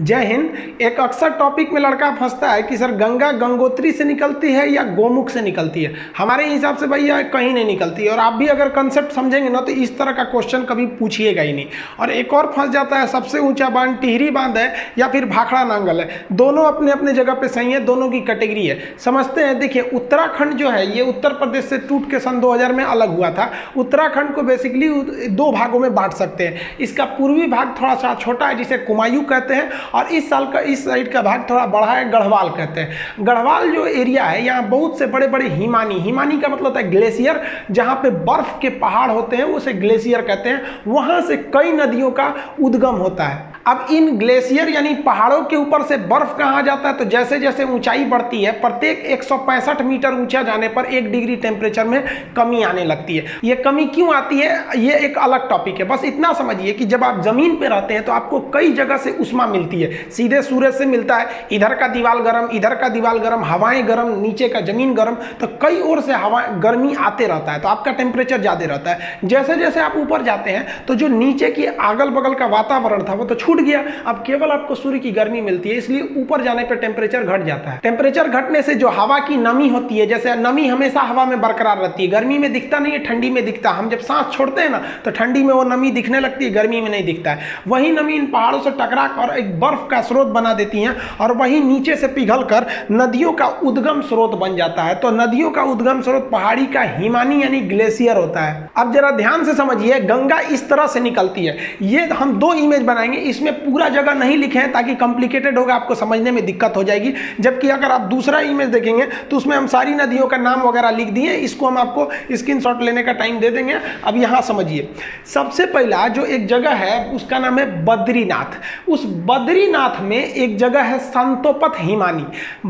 जय हिंद। एक अक्सर टॉपिक में लड़का फंसता है कि सर गंगा गंगोत्री से निकलती है या गोमुख से निकलती है। हमारे हिसाब से भैया कहीं नहीं निकलती है, और आप भी अगर कंसेप्ट समझेंगे ना तो इस तरह का क्वेश्चन कभी पूछिएगा ही नहीं। और एक और फंस जाता है, सबसे ऊंचा बांध टिहरी बांध है या फिर भाखड़ा नांगल है। दोनों अपने अपने जगह पे सही है, दोनों की कैटेगरी है। समझते हैं। देखिए उत्तराखंड जो है ये उत्तर प्रदेश से टूट के सन 2000 में अलग हुआ था। उत्तराखंड को बेसिकली दो भागों में बांट सकते हैं। इसका पूर्वी भाग थोड़ा सा छोटा है जिसे कुमायूं कहते हैं, और इस साइड का भाग थोड़ा बड़ा है, गढ़वाल कहते हैं। गढ़वाल जो एरिया है यहाँ बहुत से बड़े बड़े हिमानी का मतलब होता है ग्लेशियर, जहाँ पे बर्फ के पहाड़ होते हैं उसे ग्लेशियर कहते हैं। वहाँ से कई नदियों का उद्गम होता है। अब इन ग्लेशियर यानी पहाड़ों के ऊपर से बर्फ कहाँ जाता है, तो जैसे जैसे ऊंचाई बढ़ती है प्रत्येक 165 मीटर ऊंचा जाने पर 1 डिग्री टेम्परेचर में कमी आने लगती है। ये कमी क्यों आती है ये एक अलग टॉपिक है। बस इतना समझिए कि जब आप जमीन पे रहते हैं तो आपको कई जगह से उष्मा मिलती है। सीधे सूरज से मिलता है, इधर का दीवाल गर्म, इधर का दीवाल गर्म, हवाएं गर्म, नीचे का जमीन गर्म, तो कई ओर से हवा गर्मी आते रहता है, तो आपका टेम्परेचर ज़्यादा रहता है। जैसे जैसे आप ऊपर जाते हैं तो जो नीचे की अगल बगल का वातावरण था वो तो छूट गया, अब केवल आपको सूर्य की गर्मी मिलती है, इसलिए ऊपर जाने पर टेम्परेचर घट जाता है। टेम्परेचर घटने से जो हवा की नमी होती है, जैसे नमी हमेशा हवा में बरकरार रहती है, गर्मी में दिखता नहीं है, ठंडी में दिखता है। हम जब सांस छोड़ते हैं ना तो ठंडी में वो नमी दिखने लगती है, गर्मी में नहीं दिखता है। वही नमी इन पहाड़ों से टकरा कर एक बर्फ का स्रोत बना देती हैं, और वही नीचे से पिघल कर नदियों का उद्गम स्रोत बन जाता है। तो नदियों का उद्गम स्रोत पहाड़ी का हिमानी यानी ग्लेशियर होता है। अब जरा ध्यान से समझिए, गंगा इस तरह से निकलती है। ये हम 2 इमेज बनाएंगे, इसमें पूरा जगह नहीं लिखे हैं ताकि कॉम्प्लिकेटेड होगा, आपको समझने में दिक्कत हो जाएगी। जबकि अगर आप दूसरा इमेज देखेंगे तो उसमें हम सारी नदियों का नाम वगैरह लिख दिए, इसको हम आपको स्क्रीनशॉट लेने का टाइम दे देंगे। अब यहाँ समझिए, सबसे पहला जो एक जगह है उसका नाम है बद्रीनाथ। उस बद्रीनाथ में एक जगह है संतोपत हिमानी।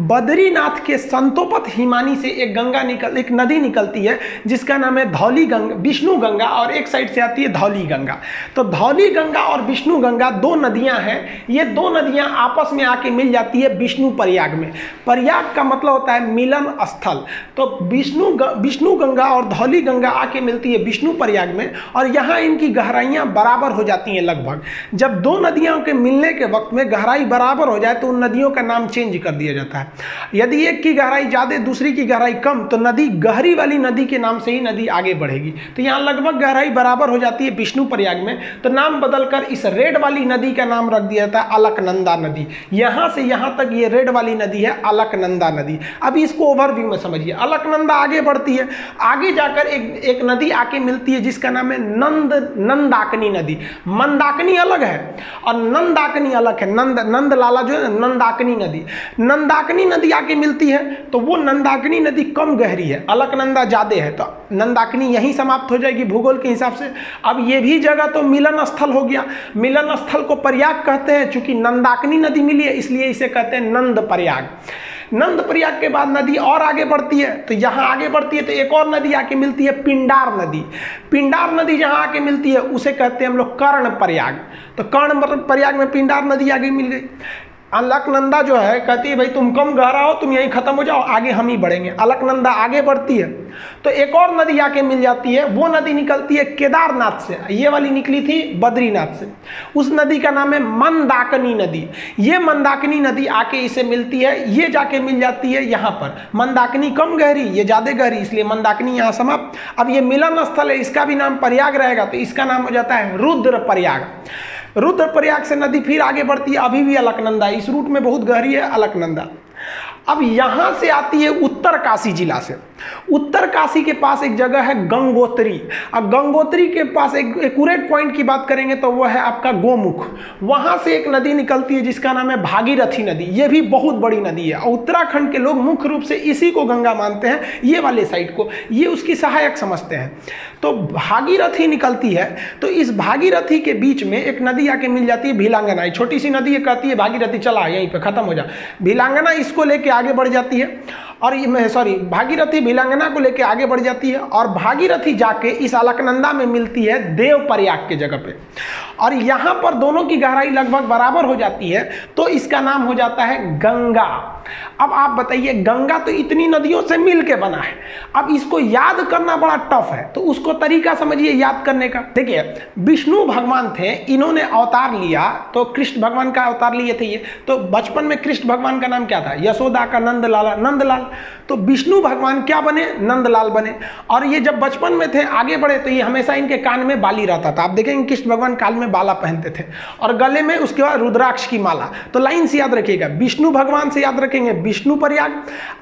बद्रीनाथ के संतोपत हिमानी से एक नदी निकलती है जिसका नाम है धौली गंगा, विष्णु गंगा, और एक साइड से आती है धौली गंगा। तो धौली गंगा और विष्णु गंगा 2 नदियां हैं। ये 2 नदियां आपस में आके मिल जाती है विष्णु प्रयाग में। प्रयाग का मतलब होता है मिलन स्थल। तो विष्णु गंगा और धौली गंगा आके मिलती है विष्णु प्रयाग में, और यहाँ इनकी गहराइयाँ बराबर हो जाती हैं लगभग। जब 2 नदियों के मिलने के वक्त में गहराई बराबर हो जाए तो उन नदियों का नाम चेंज कर दिया जाता है। यदि एक की गहराई ज़्यादा दूसरी की गहराई कम तो नदी गहरी वाली नदी के नाम से ही नदी आगे बढ़ेगी। तो यहाँ लगभग गहराई बराबर हो जाती है विष्णु प्रयाग में, तो नाम बदलकर इस रेड वाली नदी का नाम रख दिया जाता है अलकनंदा नदी। यहाँ से यहाँ तक ये रेड वाली नदी है अलकनंदा नदी। अब इसको ओवरव्यू में समझिए। अलकनंदा आगे बढ़ती है, आगे जाकर एक नदी आके मिलती है जिसका नाम है नंदाकिनी नदी। मंदाकिनी अलग है और नंदाकिनी अलग है। नंद लाला जो है नंदाकिनी नदी आके मिलती है, तो वो नंदाकिनी नदी कम गहरी है, अलकनंदा ज्यादा है, तो नंदाकिनी यहीं समाप्त हो जाएगी भूगोल के हिसाब से। अब ये भी जगह तो मिलन स्थल हो गया। मिलन स्थल को प्रयाग कहते हैं, चूंकि नंदाकिनी नदी मिली है इसलिए इसे कहते हैं नंद प्रयाग। नंद प्रयाग के बाद नदी और आगे बढ़ती है, तो यहाँ आगे बढ़ती है तो एक और नदी आके मिलती है पिंडार नदी। पिंडार नदी जहाँ आके मिलती है उसे कहते हैं हम लोग कर्ण प्रयाग। तो कर्ण प्रयाग में पिंडार नदी आगे मिल गई। अलकनंदा जो है कहती है भाई तुम कम गहरा हो, तुम यहीं खत्म हो जाओ, आगे हम ही बढ़ेंगे। अलकनंदा आगे बढ़ती है तो एक और नदी आके मिल जाती है, वो नदी निकलती है केदारनाथ से। ये वाली निकली थी बद्रीनाथ से। उस नदी का नाम है मंदाकिनी नदी। ये मंदाकिनी नदी आके इसे मिलती है, ये जाके मिल जाती है यहाँ पर। मंदाकिनी कम गहरी, ये ज़्यादा गहरी, इसलिए मंदाकिनी यहाँ समाप्त। अब ये मिलन स्थल है, इसका भी नाम प्रयाग रहेगा, तो इसका नाम हो जाता है रुद्र प्रयाग। रुद्रप्रयाग से नदी फिर आगे बढ़ती है, अभी भी अलकनंदा, इस रूट में बहुत गहरी है अलकनंदा। अब यहाँ से आती है उत्तरकाशी जिला से। उत्तरकाशी के पास एक जगह है गंगोत्री। अब गंगोत्री के पास एक एक्यूरेट पॉइंट की बात करेंगे तो वह है आपका गोमुख। वहाँ से एक नदी निकलती है जिसका नाम है भागीरथी नदी। ये भी बहुत बड़ी नदी है और उत्तराखंड के लोग मुख्य रूप से इसी को गंगा मानते हैं, ये वाले साइड को, ये उसकी सहायक समझते हैं। तो भागीरथी निकलती है, तो इस भागीरथी के बीच में एक नदी आके मिल जाती है भिलांगना। छोटी सी नदी कहती है भागीरथी चला यहीं पे खत्म हो जा। भिलांगना इसको लेके आगे बढ़ जाती है और भागीरथी भिलांगना को लेके आगे बढ़ जाती है और भागीरथी जाके इस अलकनंदा में मिलती है देव प्रयाग के जगह पे, और यहाँ पर दोनों की गहराई लगभग बराबर हो जाती है, तो इसका नाम हो जाता है गंगा। अब आप बताइए, गंगा तो इतनी नदियों से मिल के बना है, अब इसको याद करना बड़ा टफ है, तो उसको तरीका समझिए याद करने का। देखिए, विष्णु भगवान थे, इन्होंने अवतार लिया, तो कृष्ण भगवान का अवतार लिए थे ये। तो बचपन में कृष्ण भगवान का नाम क्या था? यशोदा का नंदलाल। तो विष्णु भगवान क्या बने? नंदलाल बने। और ये जब बचपन में थे, आगे बढ़े, तो ये हमेशा इनके कान में बाली रहता था। आप देखेंगे कृष्ण भगवान कान में बाला पहनते थे और गले में उसके बाद रुद्राक्ष की माला। तो लाइन से याद रखिएगा, विष्णु भगवान से याद रखेंगे विष्णु प्रयाग,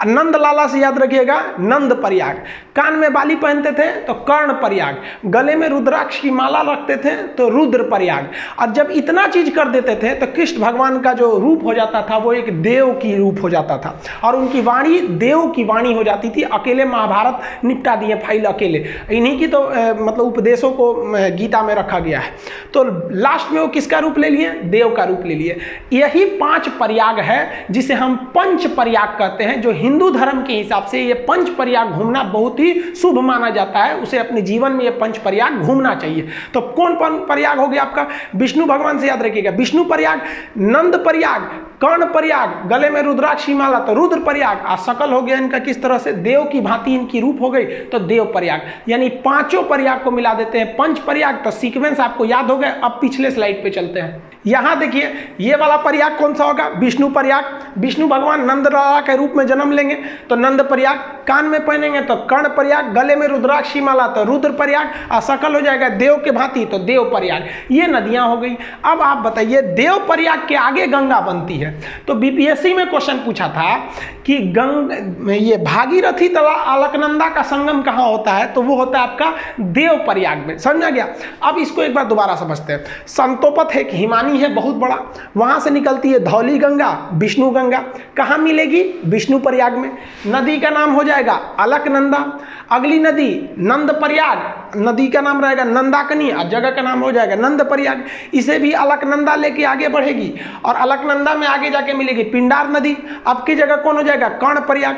नंदलाला से याद रखिएगा नंद प्रयाग। कान में बाली पहनते थे तो कर्ण प्रयाग, गले में रुद्राक्ष की माला रखते थे तो रुद्र प्रयाग। और जब इतना चीज कर देते थे तो कृष्ण भगवान का जो रूप हो जाता था वो एक देव की रूप हो जाता था, और उनकी वाणी देव की वाणी हो जाती थी। अकेले महाभारत निपटा दिए फाइल अकेले, इन्हीं की तो मतलब उपदेशों को गीता में रखा गया है। तो लास्ट में वो किसका रूप ले लिए? देव का रूप ले लिए। यही 5 प्रयाग है जिसे हम पंच प्रयाग कहते हैं। जो हिंदू धर्म के हिसाब से ये पंच प्रयाग घूमना बहुत ही शुभ माना जाता है, उसे अपने जीवन में ये पंच प्रयाग घूमना चाहिए। तो कौन प्रयाग हो गया आपका? विष्णु भगवान से याद रखिएगा विष्णु प्रयाग, नंद प्रयाग, कर्ण प्रयाग, गले में रुद्राक्ष की माला तो रुद्र प्रयाग, और सकल हो गया इनका किस तरह से देव की भांति इनकी रूप हो गई तो देव प्रयाग। यानी 5 प्रयाग को मिला देते हैं पंच प्रयाग। तो सीक्वेंस आपको याद हो गया। अब पिछले स्लाइड पे चलते हैं। यहां देखिए, ये वाला प्रयाग कौन सा होगा? विष्णु प्रयाग। विष्णु भगवान नंदलाला के रूप में जन्म लेंगे तो नंद प्रयाग, कान में पहनेंगे तो कर्ण प्रयाग, गले में रुद्राक्ष की माला तो रुद्र प्रयाग, और सकल हो जाएगा देव के भांति तो देव प्रयाग। ये नदियां हो गई। अब आप बताइए, देव प्रयाग के आगे गंगा बनती है। तो बीपीएससी में क्वेश्चन पूछा था कि ये भागीरथी तला अलकनंदा का संगम कहां होता है? तो वो होता है आपका देव प्रयाग में। समझ आ गया? अब इसको एक बार दोबारा समझते हैं। संतोपत है, हिमानी है बहुत बड़ा, वहां से निकलती है धौली गंगा, विष्णु गंगा। कहां मिलेगी? विष्णु प्रयाग में। नदी का नाम हो जाएगा अलकनंदा। अगली नदी नंद प्रयाग, नदी का नाम रहेगा नंदाकनी और जगह का नाम हो जाएगा नंद प्रयाग। इसे भी अलकनंदा लेके आगे बढ़ेगी और अलकनंदा में आगे जाके मिलेगी पिंडार नदी। अब की जगह कौन हो जाएगा? कर्ण प्रयाग।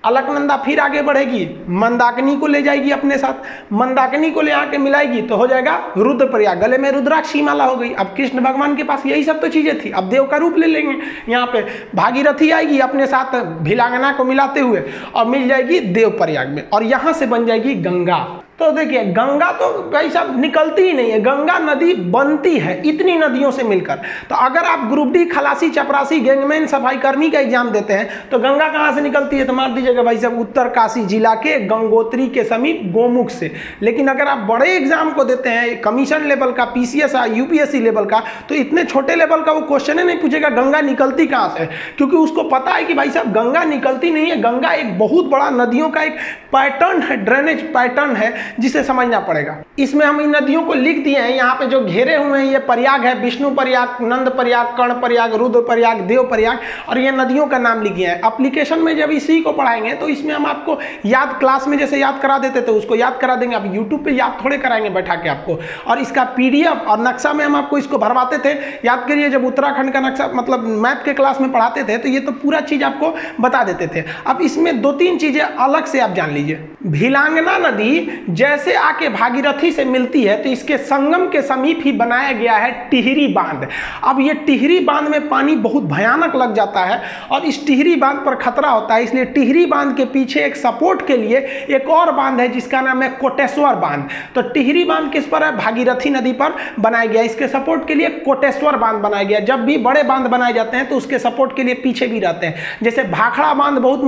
अलकनंदा फिर आगे बढ़ेगी, मंदाकिनी को ले जाएगी अपने साथ, मंदाकिनी को ले आके मिलाएगी तो हो जाएगा रुद्र प्रयाग। गले में रुद्राक्ष की माला हो गई। अब कृष्ण भगवान के पास यही सब तो चीजें थी, अब देव का रूप ले लेंगे। यहाँ पे भागीरथी आएगी अपने साथ भिलांगना को मिलाते हुए और मिल जाएगी देव प्रयाग में, और यहाँ से बन जाएगी गंगा। तो देखिए, गंगा तो भाई साहब निकलती ही नहीं है, गंगा नदी बनती है इतनी नदियों से मिलकर। तो अगर आप ग्रुप डी खलासी, चपरासी, गैंगमैन, सफाई कर्मी का एग्जाम देते हैं तो गंगा कहाँ से निकलती है? तो मार दीजिएगा भाई साहब उत्तरकाशी जिला के गंगोत्री के समीप गोमुख से। लेकिन अगर आप बड़े एग्जाम को देते हैं, कमीशन लेवल का, पीसीएस, यूपीएससी लेवल का, तो इतने छोटे लेवल का वो क्वेश्चन ही नहीं पूछेगा गंगा निकलती कहाँ से, क्योंकि उसको पता है कि भाई साहब गंगा निकलती नहीं है। गंगा एक बहुत बड़ा नदियों का एक पैटर्न है, ड्रेनेज पैटर्न है, जिसे समझना पड़ेगा। इसमें हम इन नदियों को लिख दिए हैं, यहाँ पे जो घेरे हुए हैं ये प्रयाग है, विष्णु प्रयाग, नंद प्रयाग, कर्ण प्रयाग, रुद्र प्रयाग, देव प्रयाग, और ये नदियों का नाम लिखे हैं। एप्लीकेशन में जब इसी को पढ़ाएंगे तो इसमें हम आपको याद, क्लास में जैसे याद करा देते थे उसको याद करा देंगे। अब यूट्यूब पे याद थोड़े कराएंगे बैठा के आपको, और इसका पीडीएफ और नक्शा में हम आपको इसको भरवाते थे। याद करिए, जब उत्तराखंड का नक्शा मतलब मैप के क्लास में पढ़ाते थे तो ये तो पूरा चीज आपको बता देते थे। अब इसमें 2-3 चीजें अलग से आप जान लीजिए। भिलांगना नदी जैसे आके भागीरथी से मिलती है तो इसके संगम के समीप ही बनाया गया है टिहरी बांध। अब ये टिहरी बांध में पानी बहुत भयानक लग जाता है और इस टिहरी बांध पर खतरा होता है, इसलिए टिहरी बांध के पीछे एक सपोर्ट के लिए एक और बांध है जिसका नाम है कोटेश्वर बांध। तो टिहरी बांध किस पर है? भागीरथी नदी पर बनाया गया। इसके सपोर्ट के लिए कोटेश्वर बांध बनाया गया। जब भी बड़े बांध बनाए जाते हैं तो उसके सपोर्ट के लिए पीछे भी रहते हैं। जैसे भाखड़ा बांध बहुत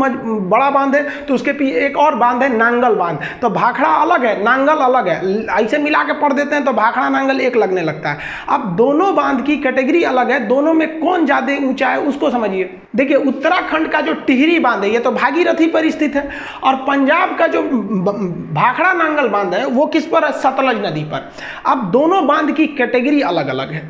बड़ा बांध है तो उसके पीछे एक और बांध है नांगल बांध। तो भाखड़ा अलग है, नांगल अलग है, ऐसे मिला के पढ़ देते हैं तो भाखड़ा नांगल एक लगने लगता है। अब दोनों बांध की कैटेगरी अलग है, दोनों में कौन ज्यादा ऊंचा है उसको समझिए। देखिए, उत्तराखंड का जो टिहरी बांध है ये तो भागीरथी पर स्थित है, और पंजाब का जो भाखड़ा नांगल बांध है वो किस पर है? सतलज नदी पर। अब दोनों बांध की कैटेगरी अलग अलग है।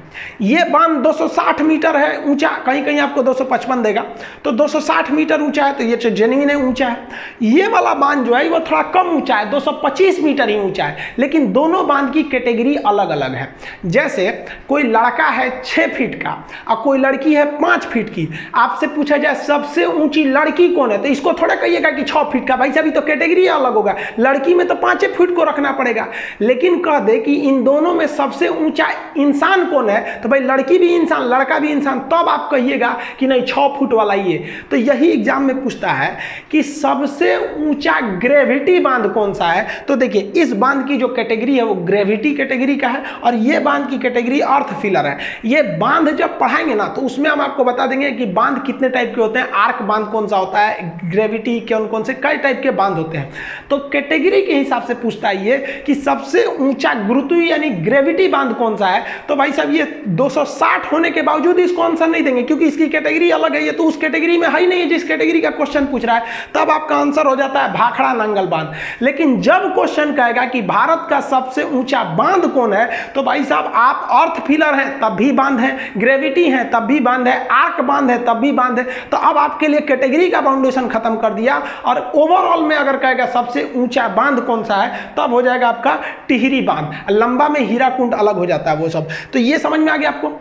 ये बांध 260 मीटर है ऊंचा, कहीं कहीं आपको 255 देगा, तो 260 मीटर ऊंचा है, तो ये जेन्युइन है, ऊंचा है। ये वाला बांध जो है वो तो थोड़ा कम ऊंचा है, 225 मीटर ही ऊंचा है, लेकिन दोनों बांध की कैटेगरी अलग अलग है। जैसे कोई लड़का है 6 फीट का और कोई लड़की है 5 फीट की, आपसे पूछा जाए सबसे ऊंची लड़की कौन है, तो इसको थोड़ा कहिएगा कि 6 फीट का, भाई साहब तो कैटेगरी अलग होगा, लड़की में तो 5 फीट को रखना पड़ेगा। लेकिन कह दे कि इन दोनों में सबसे ऊंचा इंसान कौन है, तो भाई लड़की भी इंसान लड़का भी इंसान, तब आप कहिएगा कि नहीं 6 फुट वाला ही है। तो यही एग्जाम में पूछता है कि सबसे ऊंचा ग्रेविटी बांध कौन सा है। तो देखिए इस बांध की जो कैटेगरी है वो ग्रेविटी कैटेगरी का है और ये बांध की कैटेगरी अर्थ फिलर है। ये बांध जब पढ़ाएंगे ना तो उसमें हम आपको बता देंगे कि बांध कितने टाइप के होते हैं, आर्क बांध कौन सा होता है, ग्रेविटी कौन कौन से कई टाइप के बांध होते हैं। तो कैटेगरी के हिसाब से पूछता है ये कि सबसे ऊंचा गुरुत्व यानी ग्रेविटी बांध कौन सा है। तो भाई साहब ये 260 होने के बावजूद इसको आंसर नहीं देंगे क्योंकि इसकी कैटेगरी अलग है, ये तो उस कैटेगरी में है ही नहीं है जिस कैटेगरी का क्वेश्चन पूछ रहा है। तब आपका आंसर हो जाता है भाखड़ा नांगल बांध। लेकिन जब क्वेश्चन कहेगा कि भारत का सबसे ऊंचा बांध कौन है, तो भाई साहब आप अर्थ फिलर हैं तब भी बांध है, ग्रेविटी है तब भी बांध है, आर्क बांध है तब भी बांध है। तो अब आपके लिए कैटेगरी का फाउंडेशन खत्म कर दिया और ओवरऑल में अगर कहेगा सबसे ऊंचा बांध कौन सा है तब हो जाएगा आपका टिहरी बांध, लंबा में हीराकुंड अलग हो जाता है वो सब। तो ये समझ में आ गया आपको।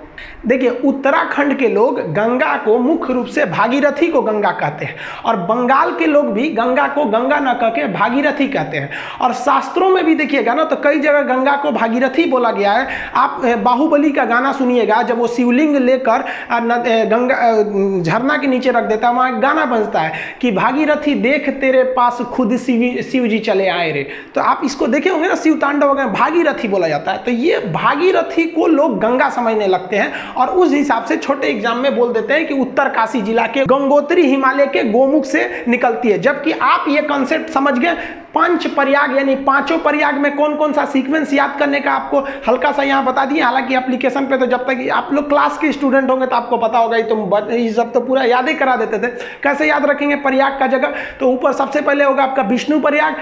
देखिए उत्तराखंड के लोग गंगा को मुख्य रूप से भागीरथी को गंगा कहते हैं और बंगाल के लोग भी गंगा को गंगा न कह के भागीरथी कहते हैं। और शास्त्रों में भी देखिएगा ना तो कई जगह गंगा को भागीरथी बोला गया है। आप बाहुबली का गाना सुनिएगा, जब वो शिवलिंग लेकर गंगा झरना के नीचे रख देता है, वहाँ गाना बजता है कि भागीरथी देख तेरे पास खुद शिव जी चले आए रे। तो आप इसको देखे होंगे ना, शिव तांडव वगैरह भागीरथी बोला जाता है। तो ये भागीरथी को लोग गंगा समझने लगते हैं और उस हिसाब से छोटे एग्जाम में बोल देते हैं कि उत्तरकाशी जिला के गंगोत्री हिमालय के गोमुख से निकलती है। जबकि आप ये कॉन्सेप्ट समझ गए, पंच प्रयाग यानी पांचों प्रयाग में कौन कौन सा सीक्वेंस याद करने का आपको हल्का सा यहाँ बता दिए। हालांकि एप्लीकेशन पे तो जब तक आप लोग क्लास के स्टूडेंट होंगे तो आपको पता होगा, ये सब तो पूरा याद ही करा देते थे। कैसे याद रखेंगे प्रयाग का जगह, तो ऊपर सबसे पहले होगा आपका विष्णु प्रयाग,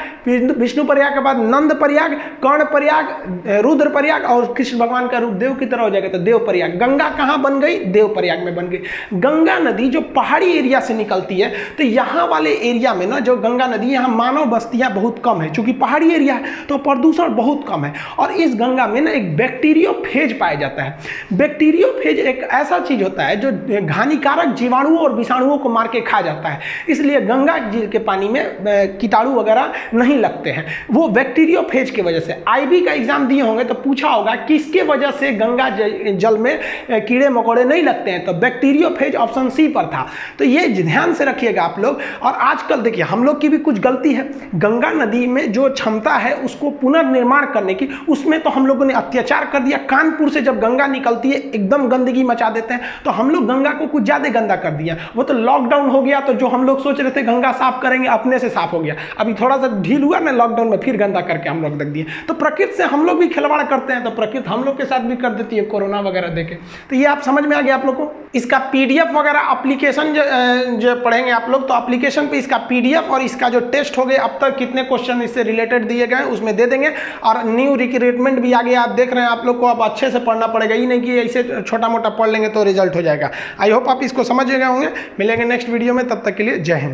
विष्णु प्रयाग के बाद नंद प्रयाग, कर्ण प्रयाग, रुद्र प्रयाग और कृष्ण भगवान का रूप देव की तरह हो जाएगा तो देव प्रयाग। गंगा कहाँ बन गई, देव प्रयाग में बन गई। गंगा नदी जो पहाड़ी एरिया से निकलती है तो यहाँ वाले एरिया में ना जो गंगा नदी, यहाँ मानव बस्तियां बहुत कम है, क्योंकि पहाड़ी एरिया है तो प्रदूषण बहुत कम है। और इस गंगा में ना एक बैक्टीरियोफेज पाया जाता है। बैक्टीरियोफेज एक ऐसा चीज होता है जो हानिकारक जीवाणुओं और विषाणुओं को मार के खा जाता है, इसलिए गंगा जी के पानी में कीटाणु वगैरह नहीं लगते हैं, वो बैक्टीरियोफेज की वजह से। आईबी का एग्जाम दिए होंगे तो पूछा होगा किसके वजह से गंगा जल में कीड़े मकोड़े नहीं लगते हैं, तो बैक्टीरियोफेज ऑप्शन सी पर था। तो ये ध्यान से रखिएगा आप लोग। और आजकल देखिए हम लोग की भी कुछ गलती है, गंगा नदी में जो क्षमता है उसको पुनर्निर्माण करने की, उसमें तो हम लोगों ने अत्याचार कर दिया। कानपुर से जब गंगा निकलती है एकदम गंदगी मचा देते हैं, तो हम लोग गंगा को कुछ ज्यादा गंदा कर दिया। वो तो लॉकडाउन हो गया तो जो हम लोग सोच रहे थे गंगा साफ करेंगे अपने से साफ हो गया। अभी थोड़ा सा ढील हुआ ना लॉकडाउन में, फिर गंदा करके हम लोग रख दिए। तो प्रकृति से हम लोग भी खिलवाड़ करते हैं तो प्रकृति हम लोग के साथ भी कर देती है, कोरोना वगैरह देके। तो ये आप समझ में आ गया आप लोग को। इसका पीडीएफ वगैरह एप्लीकेशन जो पढ़ेंगे आप लोग, तो एप्लीकेशन पे इसका पीडीएफ और इसका जो टेस्ट हो गए अब तक कितने क्वेश्चन इससे रिलेटेड दिए गए उसमें दे देंगे। और न्यू रिक्रूटमेंट भी आ गया, आप देख रहे हैं। आप लोग को अब अच्छे से पढ़ना पड़ेगा, ये नहीं कि ऐसे छोटा मोटा पढ़ लेंगे तो रिजल्ट हो जाएगा। आई होप आप इसको समझ गए होंगे। मिलेंगे नेक्स्ट वीडियो में, तब तक के लिए जय हिंद।